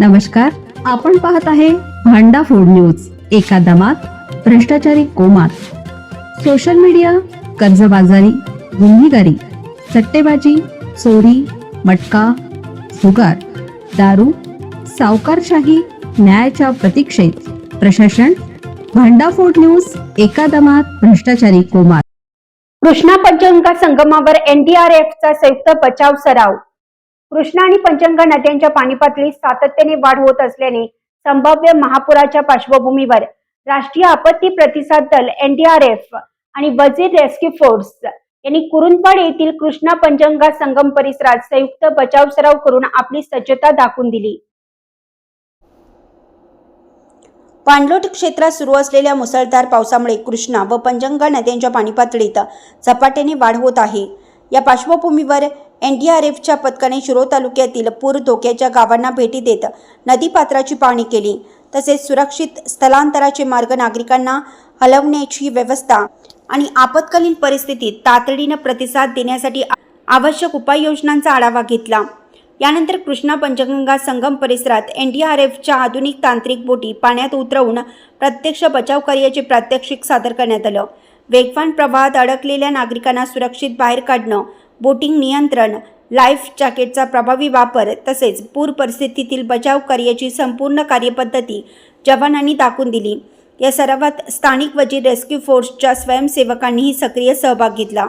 नमस्कार, आपण पाहत आहे भांडा फूड न्यूज. एका दमात भ्रष्टाचारी कोमात. सोशल मीडिया, कर्जबाजारी, गुन्हेगारी, सट्टेबाजी, चोरी, मटका, जुगार, दारू, सावकारशाही, न्यायाच्या प्रतीक्षेत प्रशासन. भांडा फूड न्यूज. एका दमात भ्रष्टाचारी कोमात. कृष्णा पंचगंगा संगमावर एनडीआरएफचा संयुक्त बचाव सराव. कृष्णा आणि पंचगंगा नद्यांच्या पाणी पातळीत सातत्याने वाढ होत असल्याने संभाव्य महापुराच्या पार्श्वभूमीवर राष्ट्रीय आपत्ती प्रतिसाद दल एनडीआरएफ आणि वजीर रेस्क्यू फोर्स यांनी कुरुंदवाड येथील कृष्णा पंचगंगा संगम परिसरात संयुक्त बचाव सराव करून आपली सज्जता दाखवून दिली. पाणलोट क्षेत्रात सुरू असलेल्या मुसळधार पावसामुळे कृष्णा व पंचगंगा नद्यांच्या पाणी पातळीत झपाट्याने वाढ होत आहे. या पार्श्वभूमीवर एनडीआरएफच्या पथकाने शिरोळ तालुक्यातील पूर धोक्याच्या गावांना भेटी देत नदीपात्राची पाहणी केली. तसेच सुरक्षित स्थलांतराचे मार्ग, नागरिकांना हलवण्याची व्यवस्था आणि आपत्कालीन परिस्थितीत तातडीने प्रतिसाद देण्यासाठी आवश्यक उपाययोजनांचा आढावा घेतला. यानंतर कृष्णा पंचगंगा संगम परिसरात एनडीआरएफच्या आधुनिक तांत्रिक बोटी पाण्यात उतरवून प्रत्यक्ष बचाव कार्याचे प्रात्यक्षिक सादर करण्यात आलं. वेगवान प्रवाहात अडकलेल्या नागरिकांना सुरक्षित बाहेर काढणं, बोटिंग नियंत्रण, लाईफ जॅकेटचा प्रभावी वापर तसेच पूर परिस्थितीतील बचाव कार्याची संपूर्ण कार्यपद्धती जवानांनी दाखवून दिली. या सरावात स्थानिक वजीर रेस्क्यू फोर्सच्या स्वयंसेवकांनीही सक्रिय सहभाग घेतला.